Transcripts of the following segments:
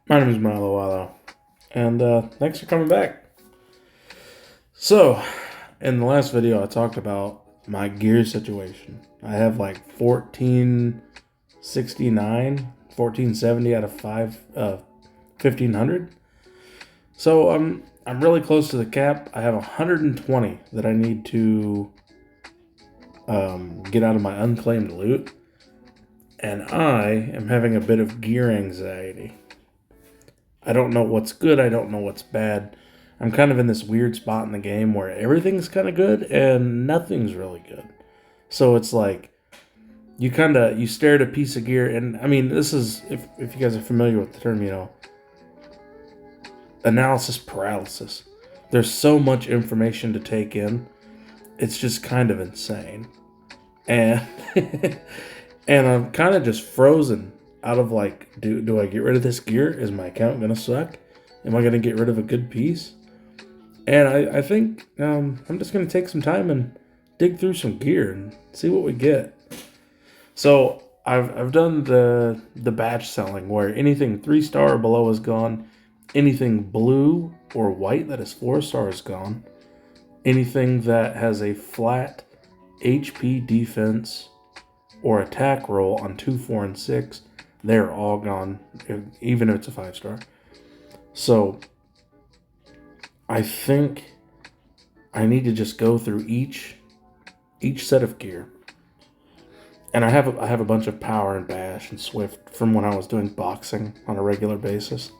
My name is Milo Wallo, and thanks for coming back. So, in the last video, I talked about my gear situation. I have like 1469, 1470 out of 1500. So, I'm really close to the cap. I have 120 that I need to get out of my unclaimed loot, and I am having a bit of gear anxiety. I don't know what's good. I don't know what's bad. I'm kind of in this weird spot in the game where everything's kind of good and nothing's really good. So it's like you stare at a piece of gear, and I mean, this is if you guys are familiar with the term, analysis paralysis. There's so much information to take in. It's just kind of insane. And and I'm kind of just frozen out of like, do I get rid of this gear? Is my account gonna suck? Am I gonna get rid of a good piece? And I think I'm just gonna take some time and dig through some gear and see what we get. So I've done the batch selling where anything 3-star or below is gone, anything blue or white that is 4-star is gone, anything that has a flat HP defense or attack roll on 2, 4, and 6, they're all gone, even if it's a 5-star. So I think I need to just go through each set of gear. And I have a bunch of power and bash and swift from when I was doing boxing on a regular basis.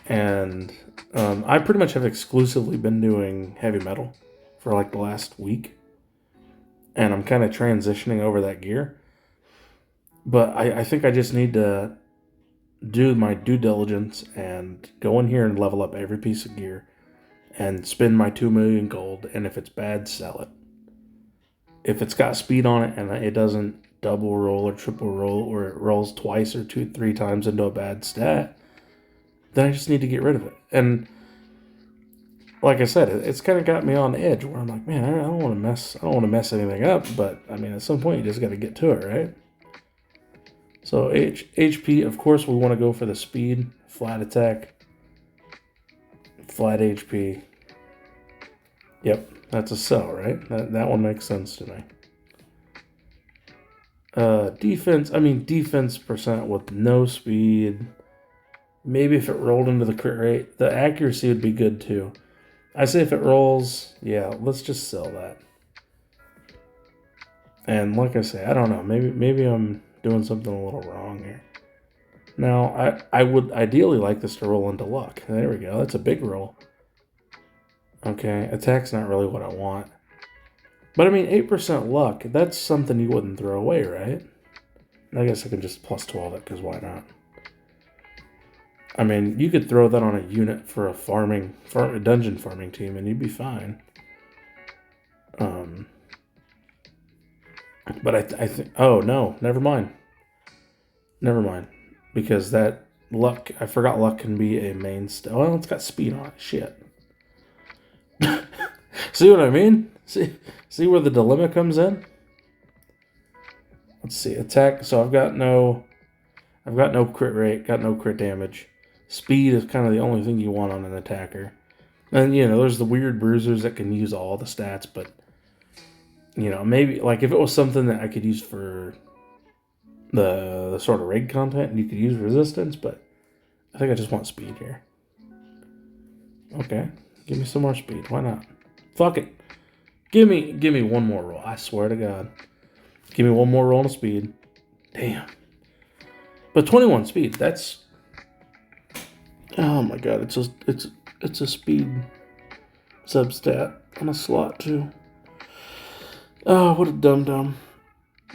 And I pretty much have exclusively been doing heavy metal for like the last week. And I'm kind of transitioning over that gear. But I think I just need to do my due diligence and go in here and level up every piece of gear and spend my 2 million gold. And if it's bad, sell it. If it's got speed on it and it doesn't double roll or triple roll, or it rolls twice or 2, 3 times into a bad stat, then I just need to get rid of it. And like I said, it's kind of got me on edge where I'm like, man, I don't want to mess anything up. But I mean, at some point, you just got to get to it, right? So HP, of course, we want to go for the speed, flat attack, flat HP. Yep, that's a sell, right? That one makes sense to me. Defense percent with no speed. Maybe if it rolled into the crit rate, the accuracy would be good too. I say if it rolls, yeah, let's just sell that. And like I say, I don't know. Maybe I'm doing something a little wrong here. Now, I would ideally like this to roll into luck. There we go. That's a big roll. Okay, attack's not really what I want. But I mean, 8% luck, that's something you wouldn't throw away, right? I guess I can just plus 12 it, because why not? I mean, you could throw that on a unit for a dungeon farming team, and you'd be fine. But I think, oh no, never mind. Because that luck, I forgot luck can be a main well, it's got speed on it, shit. See what I mean? See where the dilemma comes in? Let's see, attack, so I've got no crit rate, got no crit damage. Speed is kind of the only thing you want on an attacker. And, there's the weird bruisers that can use all the stats, but, maybe, like, if it was something that I could use for the sort of raid content, and you could use resistance, but I think I just want speed here. Okay, give me some more speed. Why not? Fuck it. Give me one more roll. I swear to God. Give me one more roll of speed. Damn. But 21 speed, that's... Oh my God, it's a speed substat on a slot too. Oh, what a dum-dum.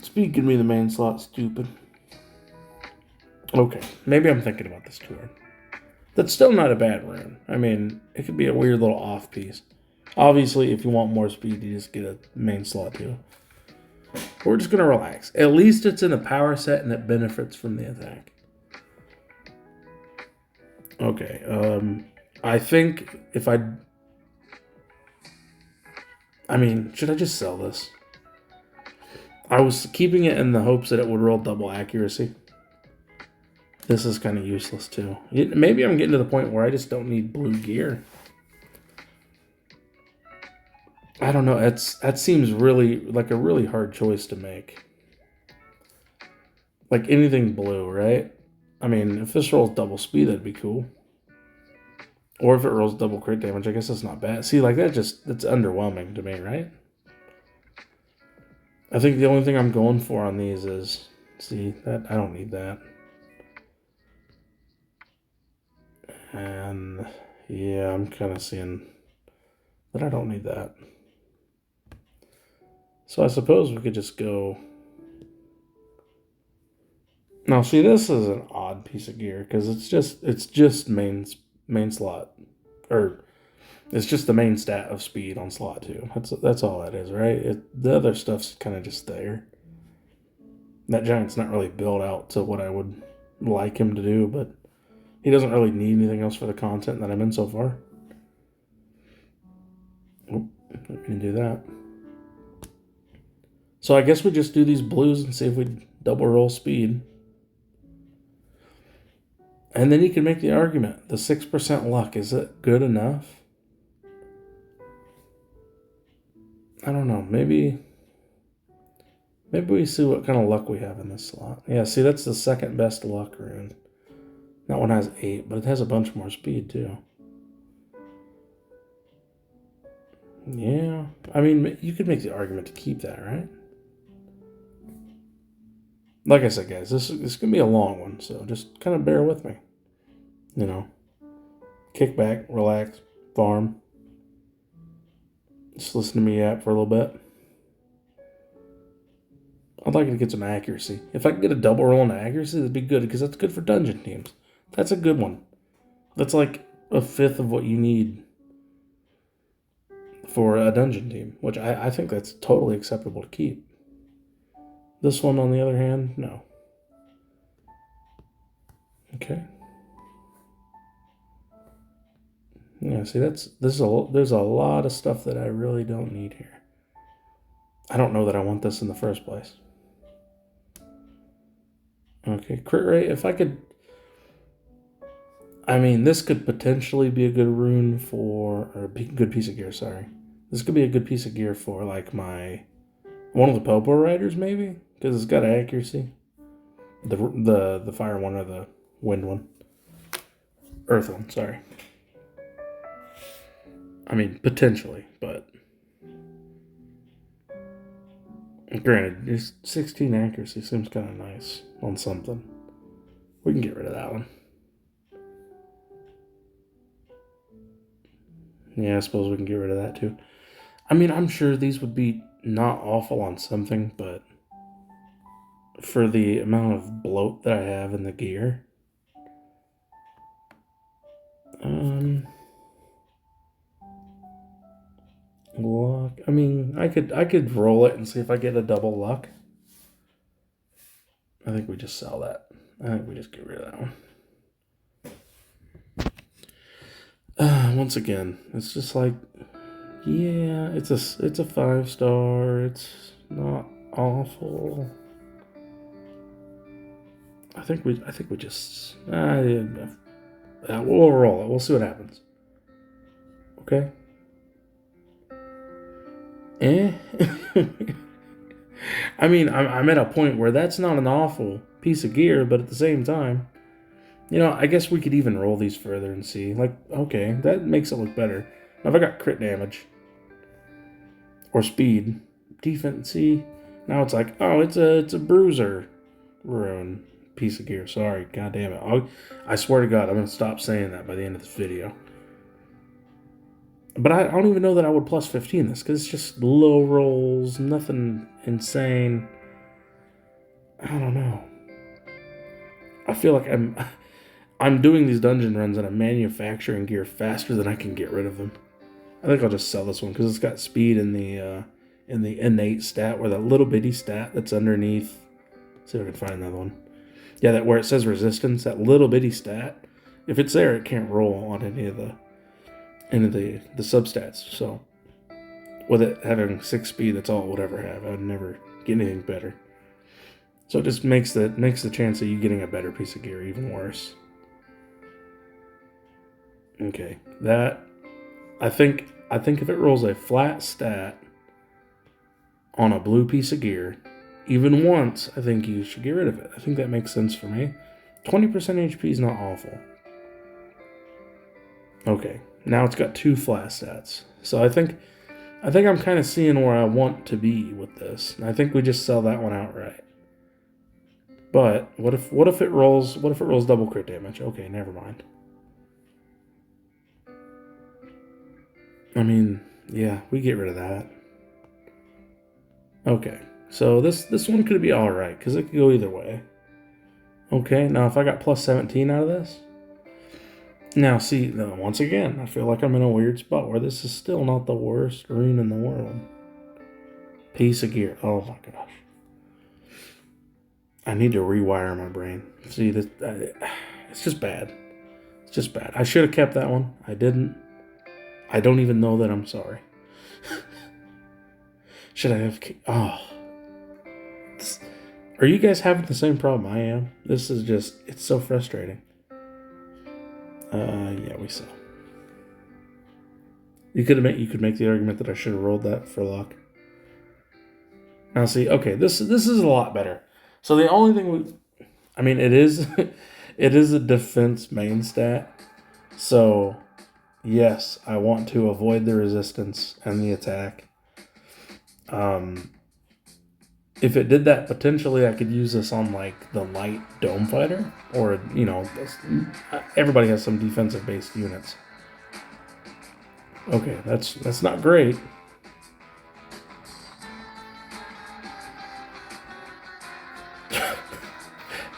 Speed give me the main slot, stupid. Okay, maybe I'm thinking about this too hard. That's still not a bad rune. I mean, it could be a weird little off piece. Obviously, if you want more speed, you just get a main slot too. We're just going to relax. At least it's in a power set and it benefits from the attack. Okay, I think if I mean, should I just sell this? I was keeping it in the hopes that it would roll double accuracy. This is kind of useless too. Maybe I'm getting to the point where I just don't need blue gear. I don't know. That seems really like a really hard choice to make. Like anything blue, right? I mean, if this rolls double speed, that'd be cool. Or if it rolls double crit damage, I guess that's not bad. See, like that's underwhelming to me, right? I think the only thing I'm going for on these is, see, that I don't need that. And yeah, I'm kind of seeing that I don't need that. So I suppose we could just go. Now, see, this is an odd piece of gear because it's just main slot, or it's just the main stat of speed on slot 2. That's all that is, right? The other stuff's kind of just there. That giant's not really built out to what I would like him to do, but he doesn't really need anything else for the content that I'm in so far. Oh, we can do that. So I guess we just do these blues and see if we double roll speed. And then you can make the argument, the 6% luck, is it good enough? I don't know, maybe we see what kind of luck we have in this slot. Yeah, see, that's the second best luck rune. That one has 8, but it has a bunch more speed too. Yeah, I mean, you could make the argument to keep that, right? Like I said, guys, this is going to be a long one, so just kind of bear with me. You know, kick back, relax, farm. Just listen to me yap for a little bit. I'd like to get some accuracy. If I could get a double roll in accuracy, that'd be good, because that's good for dungeon teams. That's a good one. That's like a fifth of what you need for a dungeon team, which I think that's totally acceptable to keep. This one, on the other hand, no. Okay. Yeah, see, there's a lot of stuff that I really don't need here. I don't know that I want this in the first place. Okay, crit rate, if I could... I mean, this could potentially be a good rune for... Or a good piece of gear, sorry. This could be a good piece of gear for, like, one of the Popo Riders, maybe? Because it's got accuracy. The fire one or the wind one. Earth one, sorry. I mean, potentially, but... Granted, just 16 accuracy seems kind of nice on something. We can get rid of that one. Yeah, I suppose we can get rid of that too. I mean, I'm sure these would be not awful on something, but for the amount of bloat that I have in the gear, luck. I mean, I could roll it and see if I get a double luck. I think we just sell that. I think we just get rid of that one. Once again, it's just like, yeah, it's a 5-star. It's not awful. I think we just we'll roll it. We'll see what happens. Okay. I mean, I'm at a point where that's not an awful piece of gear, but at the same time, you know, I guess we could even roll these further and see. Like, okay, that makes it look better. Now, if I got crit damage or speed, defense, see, now it's like, oh, it's a bruiser rune piece of gear. Sorry, god damn it. I swear to God, I'm gonna stop saying that by the end of this video. But I don't even know that I would plus 15 this, because it's just low rolls, nothing insane. I don't know. I feel like I'm doing these dungeon runs and I'm manufacturing gear faster than I can get rid of them. I think I'll just sell this one because it's got speed in the innate stat, where that little bitty stat that's underneath. Let's see if I can find another one. Yeah, that where it says resistance, that little bitty stat. If it's there, it can't roll on any of the substats. So with it having 6 speed, that's all it would ever have. I'd never get anything better. So it just makes the chance of you getting a better piece of gear even worse. Okay, that I think if it rolls a flat stat on a blue piece of gear, even once, I think you should get rid of it. I think that makes sense for me. 20% HP is not awful. Okay, now it's got 2 flat stats. So I think I'm kind of seeing where I want to be with this. I think we just sell that one outright. But what if it rolls double crit damage? Okay, never mind. I mean, yeah, we get rid of that. Okay, so this one could be alright, because it could go either way. Okay, now if I got plus 17 out of this... Now, see, once again, I feel like I'm in a weird spot where this is still not the worst rune in the world. Piece of gear. Oh my gosh. I need to rewire my brain. See, it's just bad. It's just bad. I should have kept that one. I didn't. I don't even know that I'm sorry. Should I have... Are you guys having the same problem I am? This is just... It's so frustrating. Yeah, we sell. You could make the argument that I should have rolled that for luck. Now see, okay, this is a lot better. So the only thing it is it is a defense main stat. So yes, I want to avoid the resistance and the attack. If it did that, potentially I could use this on like the light dome fighter, or everybody has some defensive based units. Okay, that's not great.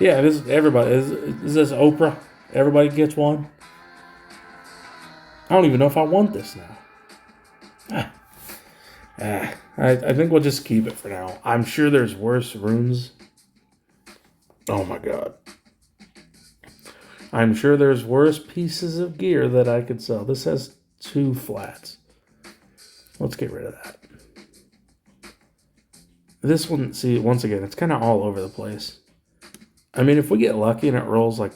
Yeah, this is everybody. Is this Oprah? Everybody gets one. I don't even know if I want this now. I think we'll just keep it for now. I'm sure there's worse runes. Oh my god. I'm sure there's worse pieces of gear that I could sell. This has 2 flats. Let's get rid of that. This one, see, once again, it's kind of all over the place. I mean, if we get lucky and it rolls like...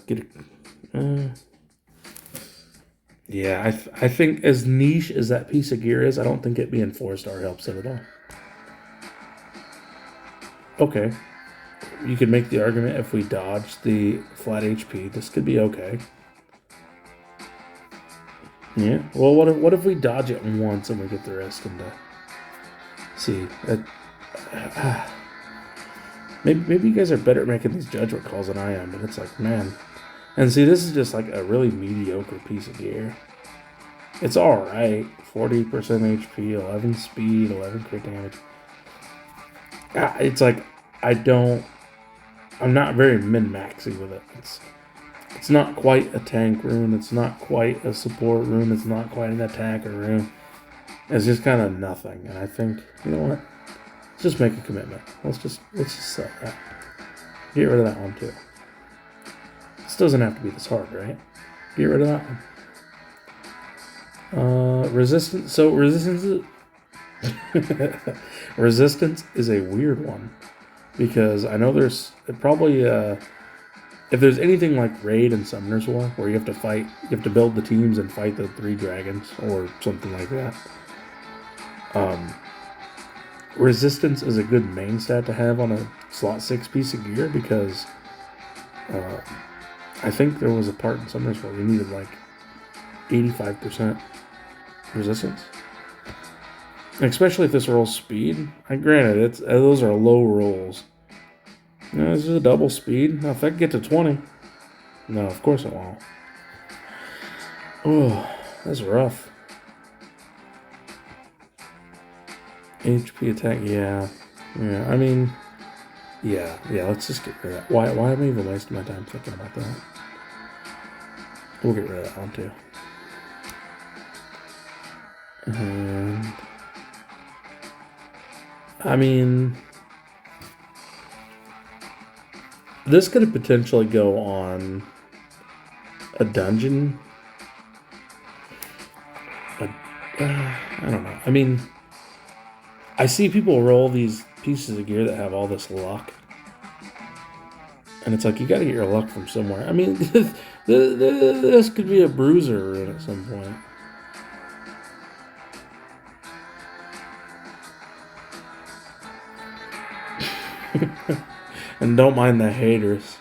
Yeah, I think as niche as that piece of gear is, I don't think it being 4-star helps it at all. Okay. You could make the argument if we dodge the flat HP, this could be okay. Yeah. Well, what if we dodge it once and we get the rest into... See, maybe you guys are better at making these judgment calls than I am, but it's like, man... And see, this is just like a really mediocre piece of gear. It's alright. 40% HP, 11 speed, 11 crit damage. It's like, I'm not very min-maxy with it. It's not quite a tank rune. It's not quite a support rune. It's not quite an attacker rune. It's just kind of nothing. And I think, you know what? Let's just make a commitment. Let's just sell that. Get rid of that one too. This doesn't have to be this hard, right? Get rid of that one. Resistance. So resistance is a weird one, because I know there's probably if there's anything like Raid and Summoner's War where you have to build the teams and fight the 3 dragons or something like that. Resistance is a good main stat to have on a slot 6 piece of gear, because I think there was a part in Summoners where we needed like 85% resistance. Especially if this rolls speed. Granted, those are low rolls. No, this is a double speed. Now, if I can get to 20. No, of course it won't. Oh, that's rough. HP attack, yeah. I mean... Yeah, let's just get rid of that. Why am I even wasting my time thinking about that? We'll get rid of that one too. And... I mean... This could potentially go on a dungeon. I don't know. I mean... I see people roll these pieces of gear that have all this luck. And it's like, you got to get your luck from somewhere. I mean, this could be a bruiser rune at some point. And don't mind the haters.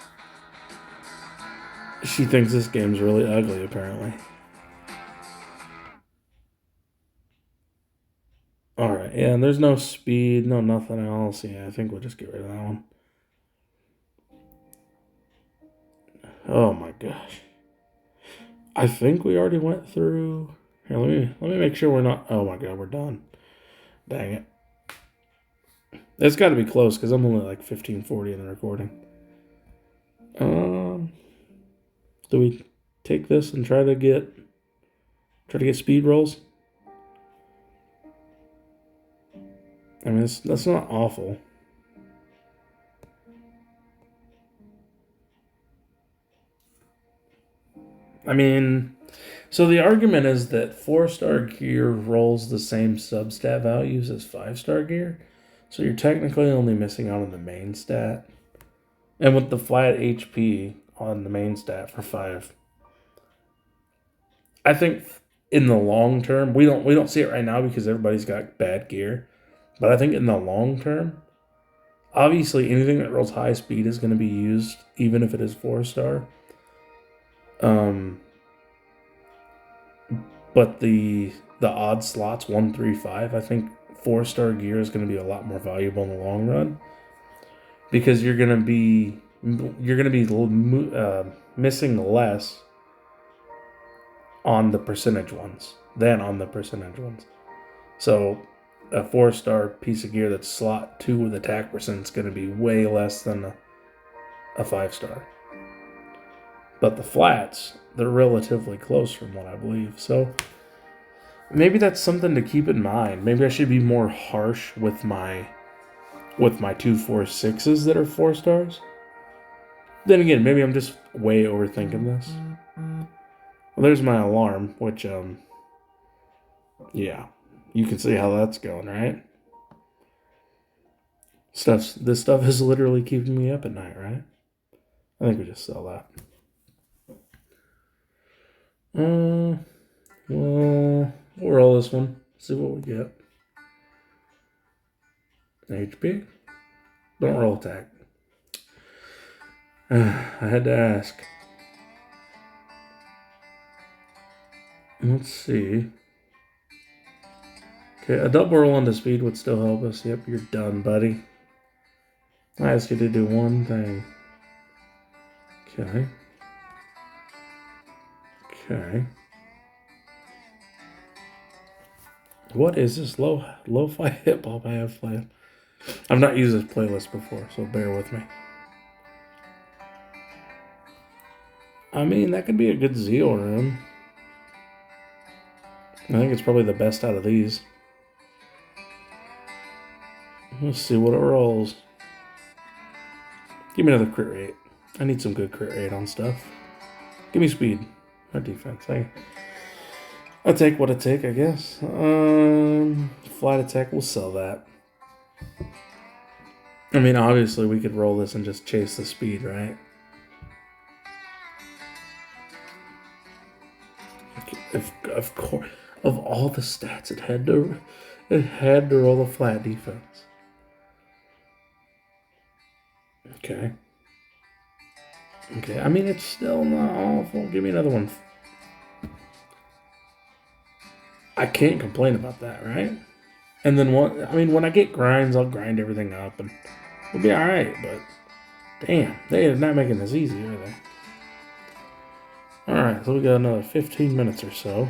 She thinks this game's really ugly, apparently. Alright, yeah, and there's no speed, no nothing else. Yeah, I think we'll just get rid of that one. Oh my gosh. I think we already went through... Here, let me make sure we're not... Oh my god, we're done. Dang it. It's got to be close, because I'm only like 15:40 in the recording. Do we take this and try to get speed rolls? I mean, that's not awful. I mean, so the argument is that 4-star gear rolls the same substat values as 5-star gear. So you're technically only missing out on the main stat. And with the flat HP on the main stat for 5. I think in the long term, we don't see it right now because everybody's got bad gear. But I think in the long term, obviously anything that rolls high speed is going to be used, even if it is 4-star. But the odd slots 1, 3, 5, I think 4-star gear is going to be a lot more valuable in the long run, because you're going to be missing less on the percentage ones than on the percentage ones. So a 4-star piece of gear that's slot 2 with attack percent is going to be way less than a 5-star. But the flats, they're relatively close from what I believe. So maybe that's something to keep in mind. Maybe I should be more harsh with my 2, 4, 6s that are 4-stars. Then again, maybe I'm just way overthinking this. Well, there's my alarm, which, yeah, you can see how that's going, right? This stuff is literally keeping me up at night, right? I think we just sell that. Well, we'll roll this one. See what we get. HP. Don't roll attack. I had to ask. Let's see. Okay, a double roll onto speed would still help us. Yep, you're done, buddy. I ask you to do one thing. Okay. Okay. What is this lo-fi hip-hop I have playing? I've not used this playlist before, so bear with me. I mean, that could be a good Zeal rune. I think it's probably the best out of these. Let's see what it rolls. Give me another crit rate. I need some good crit rate on stuff. Give me speed. Or defense. I'll take what I take, I guess. Flight attack, we'll sell that. I mean, obviously we could roll this and just chase the speed, right? Of course, of all the stats, it had to roll a flat defense. Okay. Okay, I mean, it's still not awful. Give me another one. I can't complain about that, right? And then when I get grinds, I'll grind everything up and we'll be alright, but damn, they are not making this easy, are they? Alright, so we got another 15 minutes or so.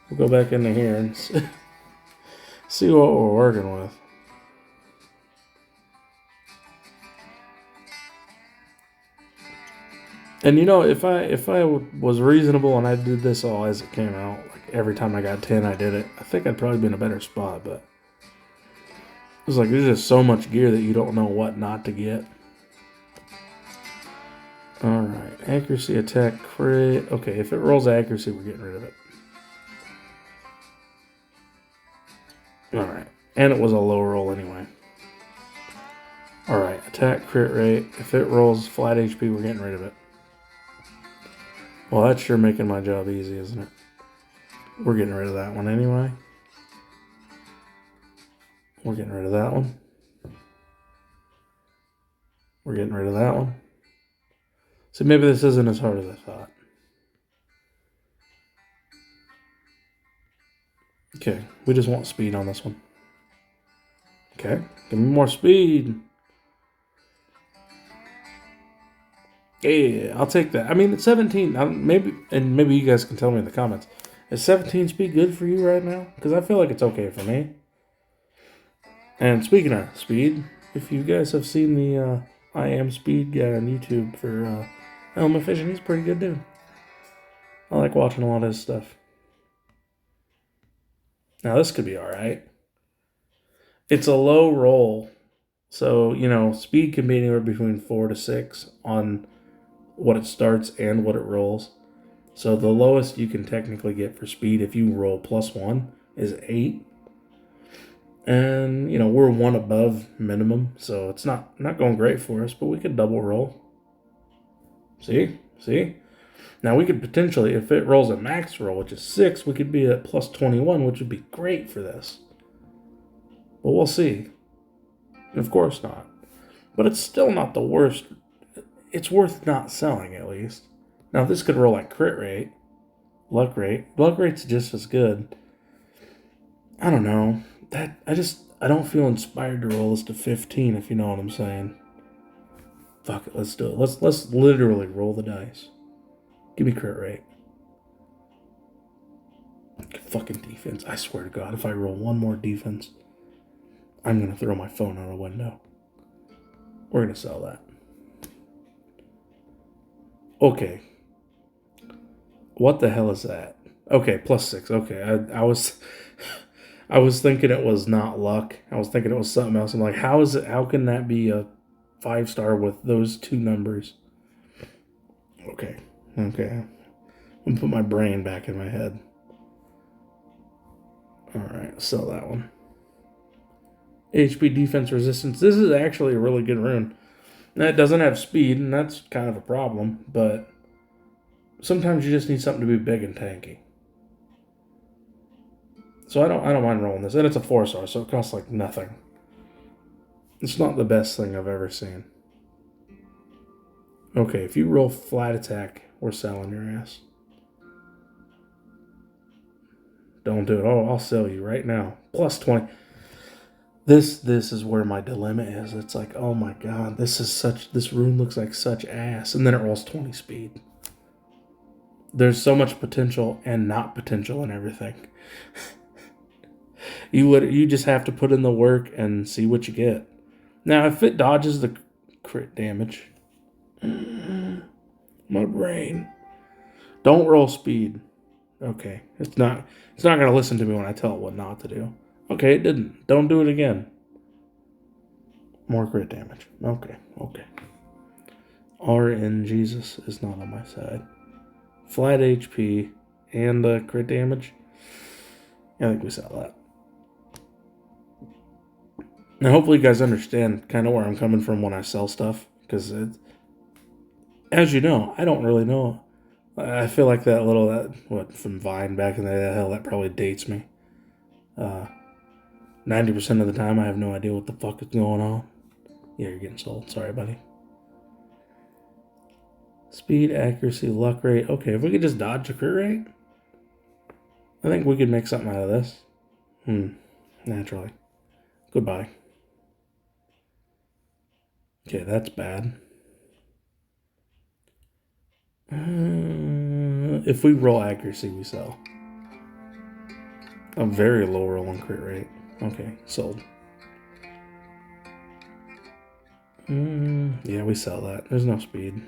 We'll go back into here and see what we're working with. And you know, if I was reasonable and I did this all as it came out, like every time I got 10, I did it, I think I'd probably be in a better spot, but it's like there's just so much gear that you don't know what not to get. Alright, accuracy, attack, crit. Okay, if it rolls accuracy, we're getting rid of it. Alright, and it was a low roll anyway. Alright, Attack, crit rate. If it rolls flat HP, we're getting rid of it. Well, that's sure making my job easy, isn't it? We're getting rid of that one anyway. We're getting rid of that one. We're getting rid of that one. So maybe this isn't as hard as I thought. Okay, we just want speed on this one. Okay, give me more speed. Yeah, I'll take that. I mean, it's 17. Maybe you guys can tell me in the comments. Is 17 speed good for you right now? Because I feel like it's okay for me. And speaking of speed, if you guys have seen the I Am Speed guy on YouTube for Element Fission, he's a pretty good dude. I like watching a lot of his stuff. Now this could be alright. It's a low roll. So, speed can be anywhere between 4 to 6 on what it starts and what it rolls. So the lowest you can technically get for speed if you roll +1 is 8. And, we're 1 above minimum, so it's not going great for us, but we could double roll. See? Now we could potentially, if it rolls a max roll, which is 6, we could be at +21, which would be great for this. But we'll see. Of course not. But it's still not the worst. It's worth not selling, at least. Now, this could roll like crit rate, luck rate. Luck rate's just as good. I don't know. I don't feel inspired to roll this to 15, if you know what I'm saying. Fuck it, let's do it. Let's literally roll the dice. Give me crit rate. Fucking defense. I swear to God, if I roll one more defense, I'm going to throw my phone out a window. We're going to sell that. Okay. What the hell is that? Okay, +6. Okay, I was thinking it was not luck. I was thinking it was something else. I'm like, how can that be a 5-star with those two numbers? Okay. I'm going to put my brain back in my head. Alright, sell that one. HP defense resistance. This is actually a really good rune. Now, it doesn't have speed, and that's kind of a problem, but sometimes you just need something to be big and tanky. So I don't mind rolling this. And it's a 4-star, so it costs like nothing. It's not the best thing I've ever seen. Okay, if you roll flat attack, we're selling your ass. Don't do it. Oh, I'll sell you right now. +20. This is where my dilemma is. It's like, oh my God, this rune looks like such ass. And then it rolls 20 speed. There's so much potential and not potential in everything. You just have to put in the work and see what you get. Now, if it dodges the crit damage, my brain. Don't roll speed. Okay, it's not going to listen to me when I tell it what not to do. Okay, it didn't. Don't do it again. More crit damage. Okay. RN Jesus is not on my side. Flat HP and crit damage. I think we saw that. Now, hopefully you guys understand kind of where I'm coming from when I sell stuff. Because, as you know, I don't really know. I feel like from Vine back in the day, hell, that probably dates me. 90% of the time, I have no idea what the fuck is going on. Yeah, you're getting sold. Sorry, buddy. Speed, accuracy, luck rate. Okay, if we could just dodge the crit rate, I think we could make something out of this. Naturally. Goodbye. Okay, that's bad. If we roll accuracy, we sell. A very low roll on crit rate. Okay, sold. Yeah, we sell that. There's no speed.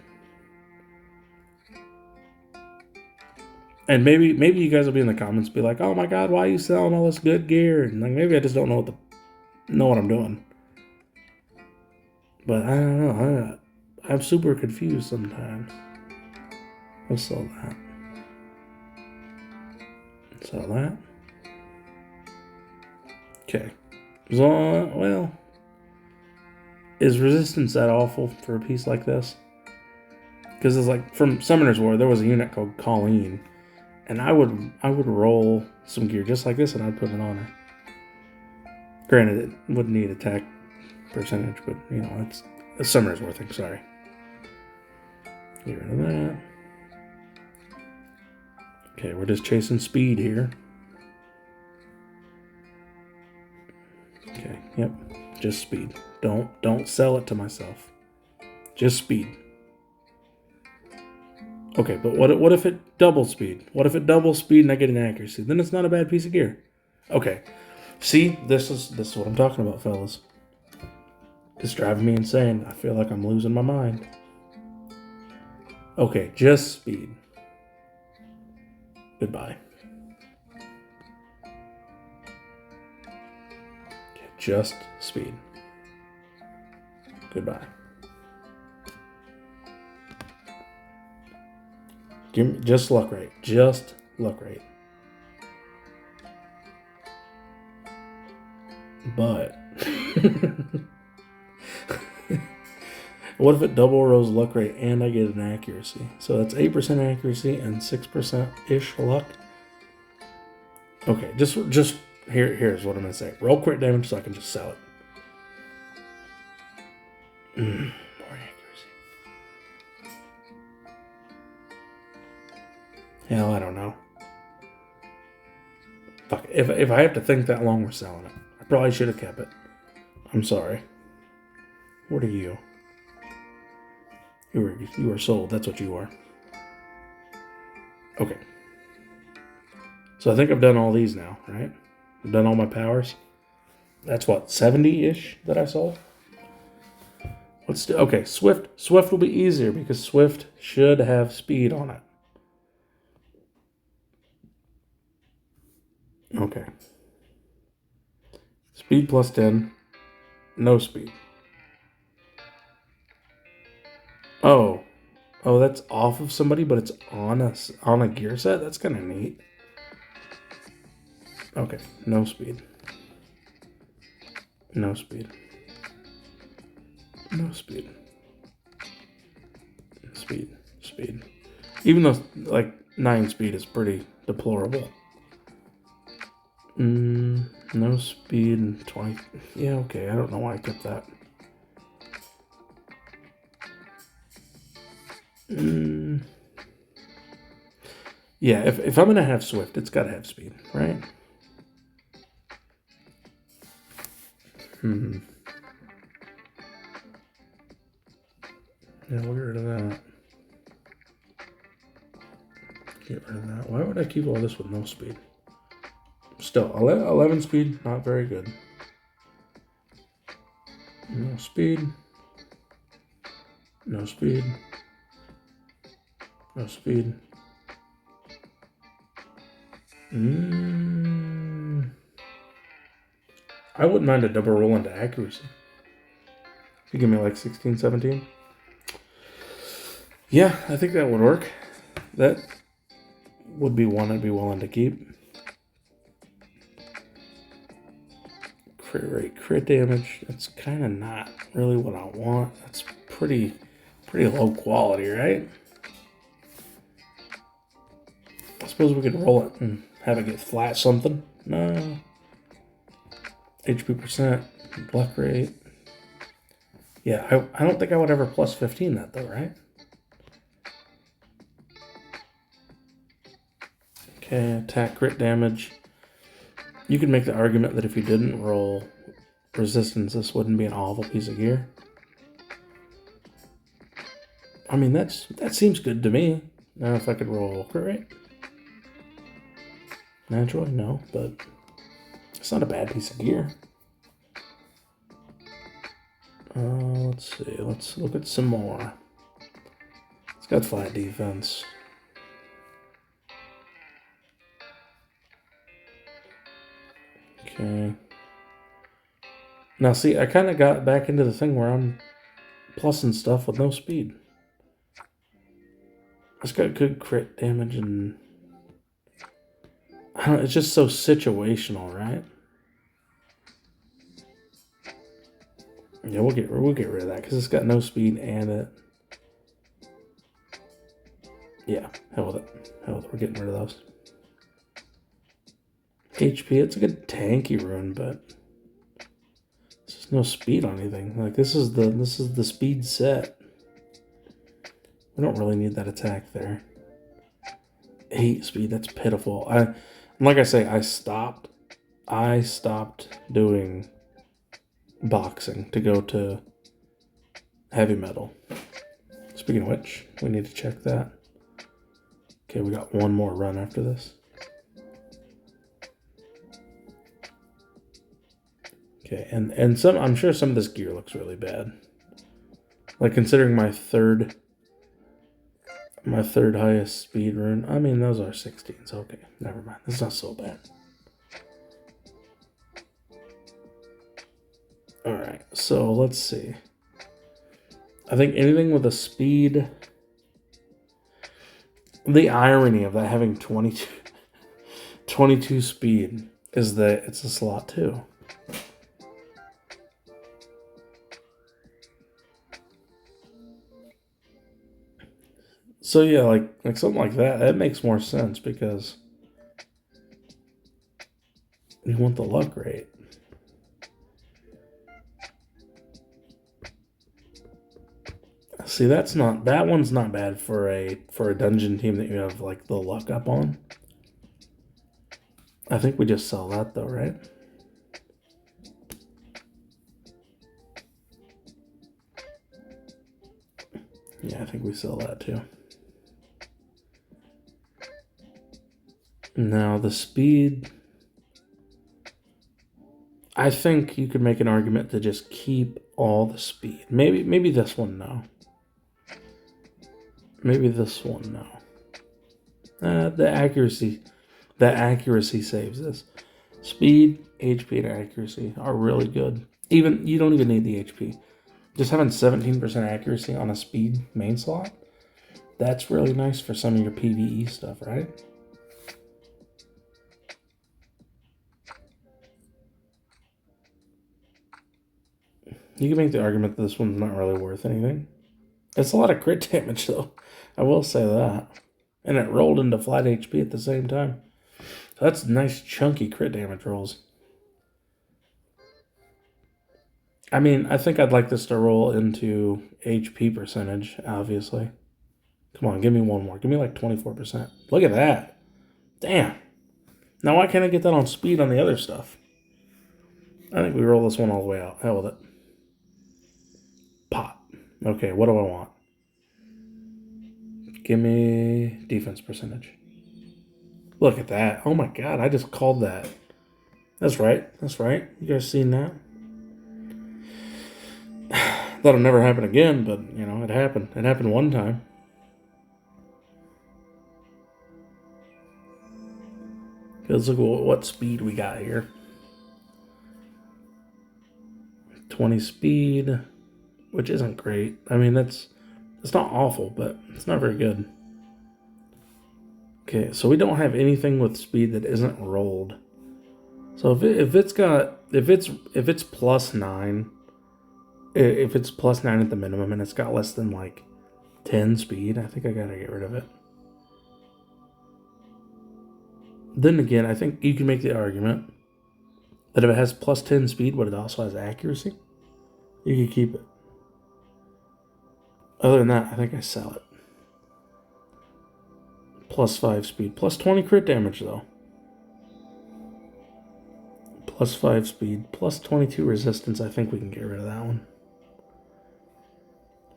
And maybe you guys will be in the comments, be like, "Oh my God, why are you selling all this good gear?" And like, maybe I just don't know what I'm doing. But I don't know. I'm super confused sometimes. We'll sell that. Sell that. Okay. Well, Is resistance that awful for a piece like this? Because it's like from Summoner's War, there was a unit called Colleen, and I would roll some gear just like this, and I'd put it on her. Granted, it wouldn't need attack percentage, but you know, it's a Summoner's War thing. Sorry. Get rid of that. Okay, we're just chasing speed here. Okay, yep, just speed. Don't sell it to myself. Just speed. Okay, but what if it double speed? What if it double speed and I get an accuracy? Then it's not a bad piece of gear. Okay. See, this is what I'm talking about, fellas. It's driving me insane. I feel like I'm losing my mind. Okay, just speed. Goodbye. Okay, just speed. Goodbye. Give me just luck rate. Just luck rate. But what if it double rolls luck rate and I get an accuracy? So that's 8% accuracy and 6%-ish luck. Okay, just here's what I'm gonna say. Roll crit damage so I can just sell it. More accuracy. Hell, I don't know. Fuck, if I have to think that long, we're selling it. I probably should have kept it. I'm sorry. What are you? You are sold. That's what you are. Okay. So I think I've done all these now, right? I've done all my powers. That's what, 70-ish that I sold? Let's do, okay, Swift. Swift will be easier because Swift should have speed on it. Okay. Speed plus 10. No speed. Oh, that's off of somebody, but it's on a gear set. That's kind of neat. Okay, no speed. No speed. No speed. Speed. Even though like 9 speed is pretty deplorable. No speed. 20. Yeah, okay. I don't know why I kept that. Yeah, if I'm gonna have Swift, it's gotta have speed, right? Yeah, we'll get rid of that. Get rid of that. Why would I keep all this with no speed? Still, 11 speed, not very good. No speed. No speed. No speed. I wouldn't mind a double roll into accuracy. If you give me like 16, 17. Yeah, I think that would work. That would be one I'd be willing to keep. Crit rate, crit damage. That's kind of not really what I want. That's pretty low quality, right? I suppose we could roll it and have it get flat something. No. HP percent, luck rate. Yeah, I don't think I would ever plus 15 that though, right? Okay, attack, crit damage. You could make the argument that if you didn't roll resistance, this wouldn't be an awful piece of gear. I mean, that seems good to me. Now, if I could roll crit rate. Naturally, no, but it's not a bad piece of gear. Let's see. Let's look at some more. It's got flat defense. Okay. Now, see, I kind of got back into the thing where I'm plussing stuff with no speed. It's got good crit damage and I don't know, it's just so situational, right? Yeah, we'll get rid of that because it's got no speed and it. Yeah, hell with it. Hell with it. We're getting rid of those. HP, it's a good tanky rune, but there's just no speed on anything. Like this is the speed set. We don't really need that attack there. 8 speed, that's pitiful. Like I say, I stopped doing boxing to go to heavy metal. Speaking of which, we need to check that. Okay, we got one more run after this. Okay, and some I'm sure some of this gear looks really bad. Like considering my third highest speed rune. I mean, those are 16s. Okay, never mind. It's not so bad. All right, so let's see. I think anything with a speed. The irony of that having 22 speed is that it's a slot 2. So yeah, like something like that makes more sense because you want the luck rate. See, that one's not bad for a dungeon team that you have like the luck up on. I think we just sell that though, right? Yeah, I think we sell that too. Now the speed, I think you could make an argument to just keep all the speed. Maybe this one no. Maybe this one no. The accuracy saves this. Speed, HP, and accuracy are really good. Even you don't even need the HP. Just having 17% accuracy on a speed main slot, that's really nice for some of your PvE stuff, right? You can make the argument that this one's not really worth anything. It's a lot of crit damage, though. I will say that. And it rolled into flat HP at the same time. So that's nice, chunky crit damage rolls. I mean, I think I'd like this to roll into HP percentage, obviously. Come on, give me one more. Give me like 24%. Look at that. Damn. Now why can't I get that on speed on the other stuff? I think we roll this one all the way out. Hell with it. Pop. Okay, what do I want? Give me defense percentage. Look at that. Oh my god, I just called that. That's right. That's right. You guys seen that? That'll never happen again, but, you know, it happened. It happened one time. Let's look at what speed we got here. 20 speed, which isn't great. I mean, it's not awful, but it's not very good. Okay, so we don't have anything with speed that isn't rolled. So if it's plus 9, if it's plus 9 at the minimum and it's got less than like 10 speed, I think I gotta get rid of it. Then again, I think you can make the argument that if it has plus 10 speed, but it also has accuracy, you can keep it. Other than that, I think I sell it. Plus 5 speed. Plus 20 crit damage, though. Plus 5 speed. Plus 22 resistance. I think we can get rid of that one.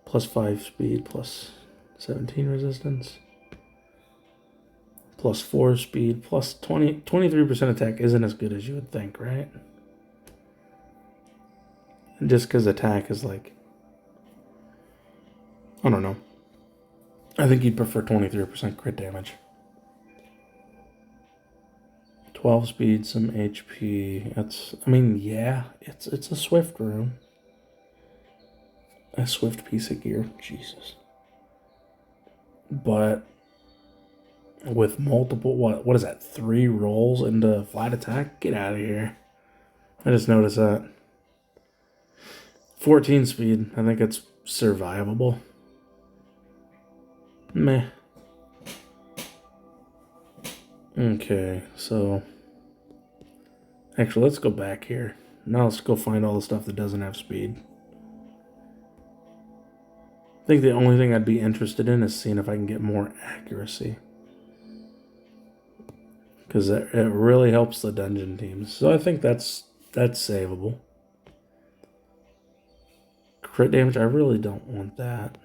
Plus 5 speed. Plus 17 resistance. Plus 4 speed. Plus 23% attack isn't as good as you would think, right? And just because attack is like... I don't know. I think you'd prefer 23% crit damage. 12 speed, some HP. That's, I mean, yeah, it's a swift room. A swift piece of gear. Jesus. But with multiple, what is that? 3 rolls into flat attack? Get out of here. I just noticed that. 14 speed. I think it's survivable. Meh. Okay, so... Actually, let's go back here. Now let's go find all the stuff that doesn't have speed. I think the only thing I'd be interested in is seeing if I can get more accuracy. Because it really helps the dungeon teams. So I think that's savable. Crit damage, I really don't want that.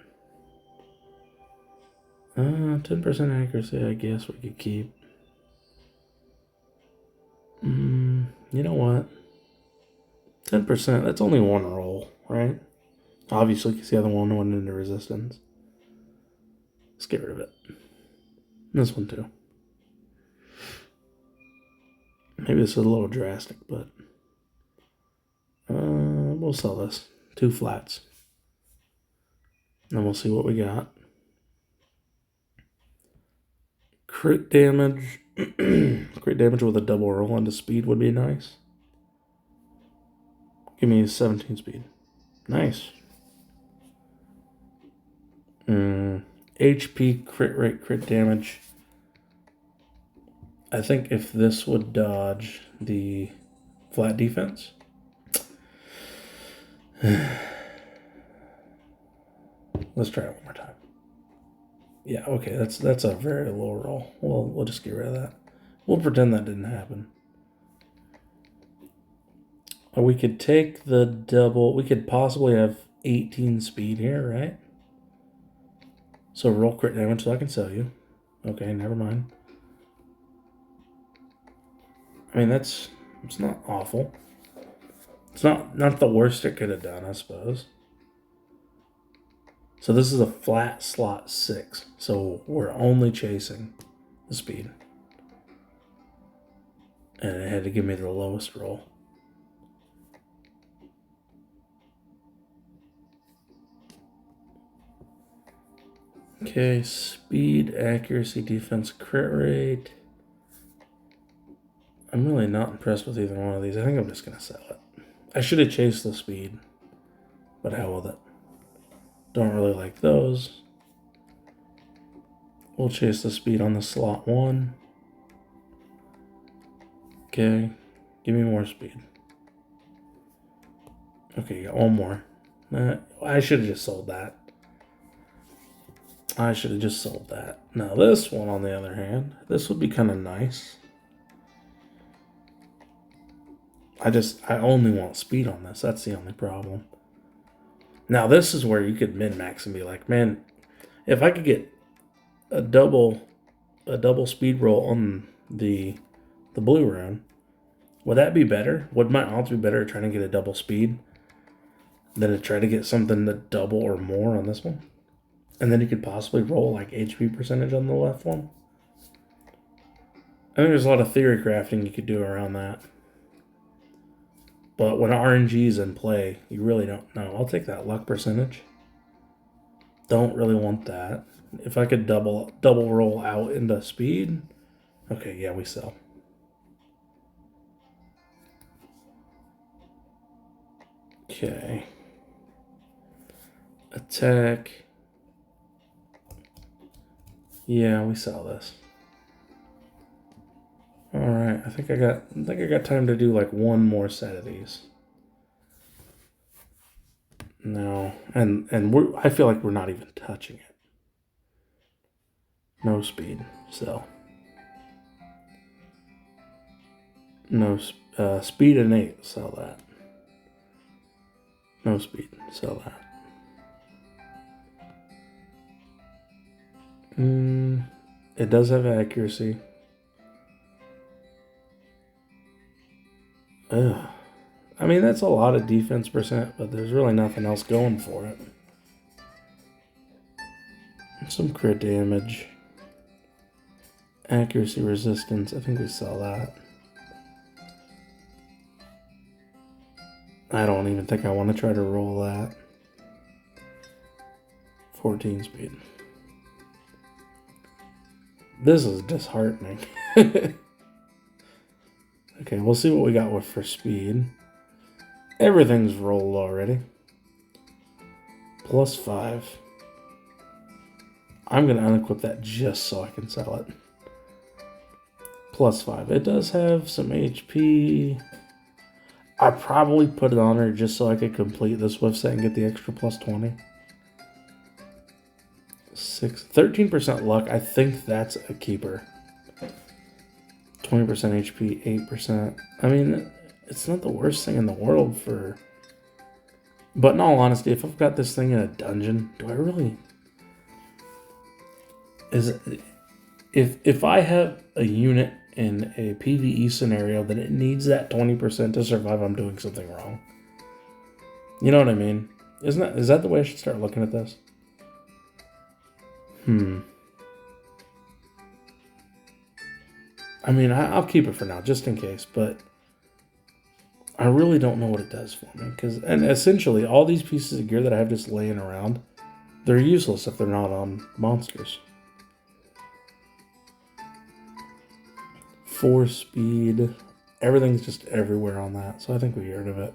10% accuracy, I guess we could keep. You know what? 10%, that's only one roll, right? Obviously, because the other one went into resistance. Let's get rid of it. This one too. Maybe this is a little drastic, but... we'll sell this. 2 flats. And we'll see what we got. Crit damage. Crit damage with a double roll into speed would be nice. Give me 17 speed. Nice. HP, crit rate, crit damage. I think if this would dodge the flat defense. Let's try it one more time. Yeah, okay, that's a very low roll. We'll just get rid of that. We'll pretend that didn't happen. Or we could take the double. We could possibly have 18 speed here, right? So roll crit damage so I can sell you. Okay, never mind. I mean, it's not awful. It's not the worst it could have done, I suppose. So this is a flat slot 6. So we're only chasing the speed. And it had to give me the lowest roll. Okay, speed, accuracy, defense, crit rate. I'm really not impressed with either one of these. I think I'm just going to sell it. I should have chased the speed, but hell with it. Don't really like those. We'll chase the speed on the slot 1. Okay, give me more speed. Okay, got one more. I should have just sold that. I should have just sold that. Now this one, on the other hand, this would be kind of nice. I only want speed on this. That's the only problem. Now this is where you could min-max and be like, man, if I could get a double speed roll on the blue rune, would that be better? Would my odds be better trying to get a double speed than to try to get something that double or more on this one? And then you could possibly roll like HP percentage on the left one. I think there's a lot of theory crafting you could do around that. But when RNG is in play, you really don't know. I'll take that luck percentage. Don't really want that. If I could double roll out into speed. Okay, yeah, we sell. Okay. Attack. Yeah, we sell this. All right, I think I got time to do like one more set of these. No, and I feel like we're not even touching it. No speed, so. No speed and 8, sell that. No speed, sell that. It does have accuracy. Ugh. I mean, that's a lot of defense percent, but there's really nothing else going for it. Some crit damage. Accuracy resistance. I think we sell that. I don't even think I want to try to roll that. 14 speed. This is disheartening. Okay, we'll see what we got with for speed. Everything's rolled already. +5. I'm going to unequip that just so I can sell it. +5. It does have some HP. I probably put it on her just so I could complete the Swift set and get the extra +20. 13% luck. I think that's a keeper. 20% HP, 8%. I mean, it's not the worst thing in the world for... But in all honesty, if I've got this thing in a dungeon, do I really... Is it... If I have a unit in a PvE scenario that it needs that 20% to survive, I'm doing something wrong. You know what I mean? Is that the way I should start looking at this? I mean, I'll keep it for now, just in case, but I really don't know what it does for me. And essentially, all these pieces of gear that I have just laying around, they're useless if they're not on monsters. 4 speed. Everything's just everywhere on that, so I think we get rid of it.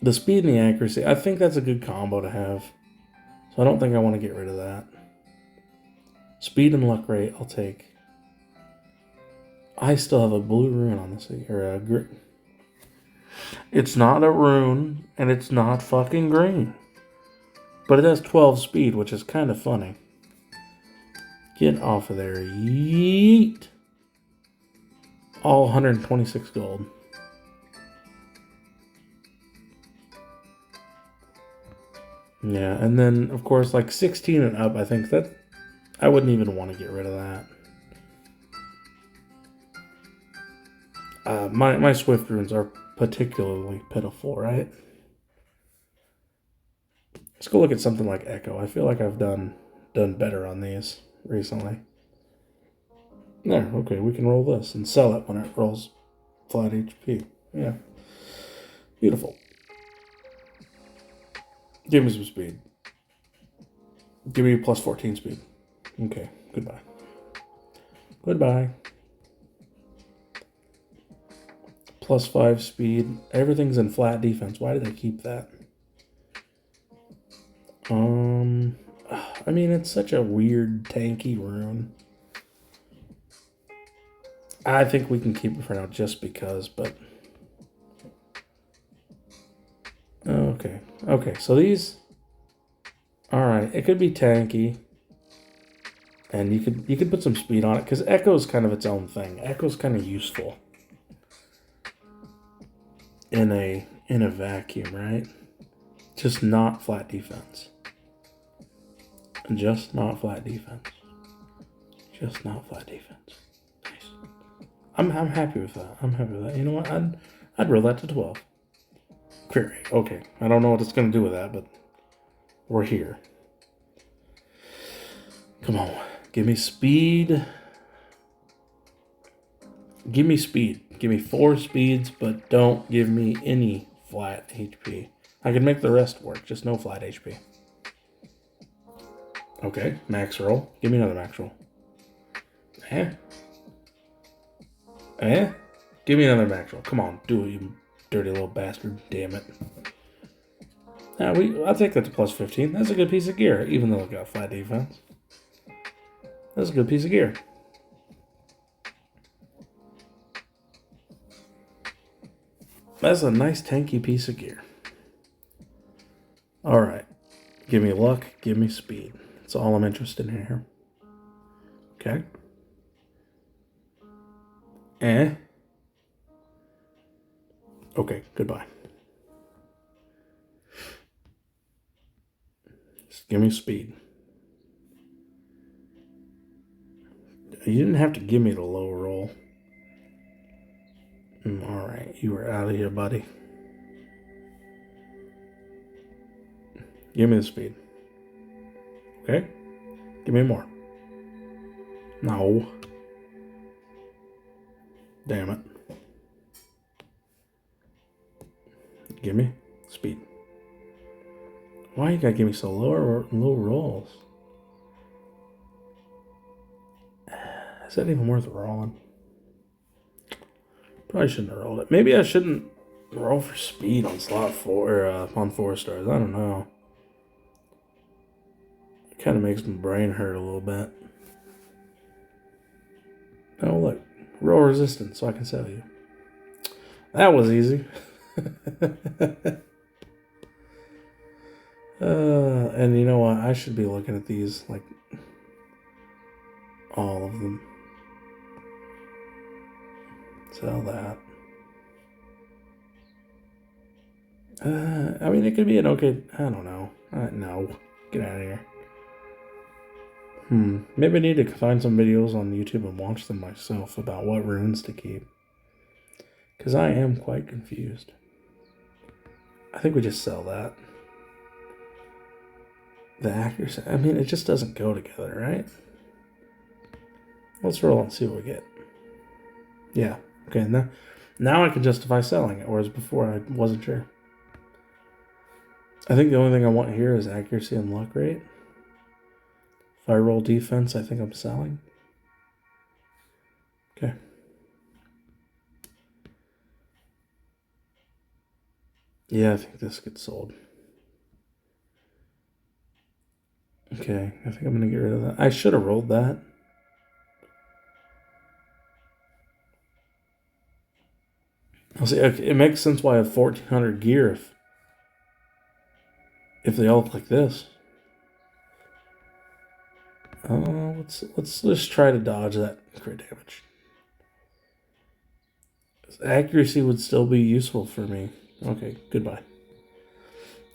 The speed and the accuracy, I think that's a good combo to have. So I don't think I want to get rid of that. Speed and luck rate, I'll take. I still have a blue rune on this, or a green. It's not a rune, and it's not fucking green. But it has 12 speed, which is kind of funny. Get off of there. Yeet. All 126 gold. Yeah, and then, of course, like 16 and up, I think that... I wouldn't even want to get rid of that. My Swift runes are particularly pitiful, right? Let's go look at something like Echo. I feel like I've done better on these recently. There, okay, we can roll this and sell it when it rolls flat HP. Yeah. Beautiful. Give me some speed. Give me +14 speed. Okay, goodbye. Goodbye. +5 speed. Everything's in flat defense. Why did they keep that? I mean, it's such a weird, tanky rune. I think we can keep it for now just because, but... Okay. Okay, so these... Alright, it could be tanky. And you could put some speed on it, because Echo's kind of its own thing. Echo's kind of useful. In a vacuum, right? Just not flat defense. Just not flat defense. Just not flat defense. Nice. I'm happy with that. I'm happy with that. You know what? I'd roll that to 12. Crit rate. Okay. I don't know what it's going to do with that, but we're here. Come on. Give me speed. Give me speed. Give me 4 speeds, but don't give me any flat HP. I can make the rest work, just no flat HP. Okay, max roll. Give me another max roll. Give me another max roll. Come on, do it, you dirty little bastard. Damn it. I'll take that to +15. That's a good piece of gear, even though it got flat defense. That's a good piece of gear. That's a nice tanky piece of gear. Alright. Give me luck, give me speed. That's all I'm interested in here. Okay. Okay, goodbye. Just give me speed. You didn't have to give me the low roll. Alright, you were out of here, buddy. Give me the speed. Okay? Give me more. No. Damn it. Give me speed. Why you gotta give me so low rolls? Is that even worth rolling? Probably shouldn't have rolled it. Maybe I shouldn't Roll for speed on slot 4, or on 4 stars. I don't know. It kind of makes my brain hurt a little bit. Oh, look. Roll resistance so I can sell you. That was easy. And you know what? I should be looking at these, like, all of them. Sell that. I mean, it could be an okay... I don't know. No. Get out of here. Maybe I need to find some videos on YouTube and watch them myself about what runes to keep. Because I am quite confused. I think we just sell that. The accuracy... I mean, it just doesn't go together, right? Let's roll and see what we get. Yeah. Okay, now I can justify selling it, whereas before I wasn't sure. I think the only thing I want here is accuracy and luck rate. If I roll defense, I think I'm selling. Okay. Yeah, I think this gets sold. Okay, I think I'm going to get rid of that. I should have rolled that. I'll see. Okay, it makes sense why I have 1400 gear if they all look like this. Let's just try to dodge that crit damage. Accuracy would still be useful for me. Okay, goodbye.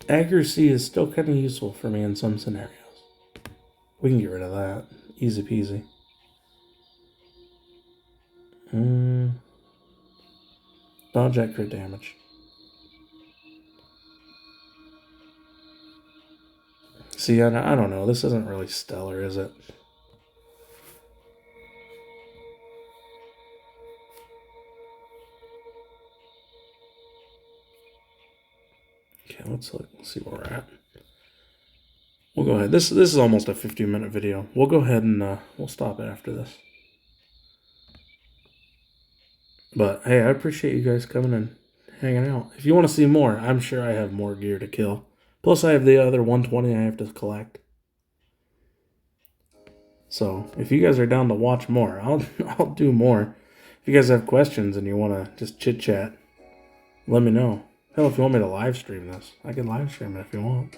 Accuracy is still kind of useful for me in some scenarios. We can get rid of that. Easy peasy. Dodge that crit damage. See, I don't know. This isn't really stellar, is it? Okay, let's see where we're at. We'll go ahead. This is almost a 15-minute video. We'll go ahead and we'll stop it after this. But hey, I appreciate you guys coming and hanging out. If you want to see more, I'm sure I have more gear to kill. Plus, I have the other 120 I have to collect. So, if you guys are down to watch more, I'll do more. If you guys have questions and you want to just chit-chat, let me know. Hell, if you want me to live stream this, I can live stream it if you want.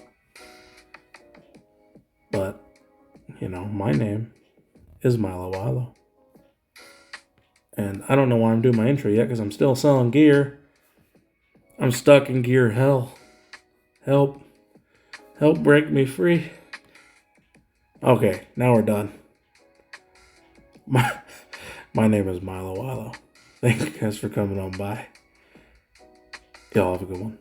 But, you know, my name is Milo Wilo. And I don't know why I'm doing my intro yet, because I'm still selling gear. I'm stuck in gear hell. Help. Help break me free. Okay, now we're done. My name is Milo Wilo. Thank you guys for coming on by. Y'all have a good one.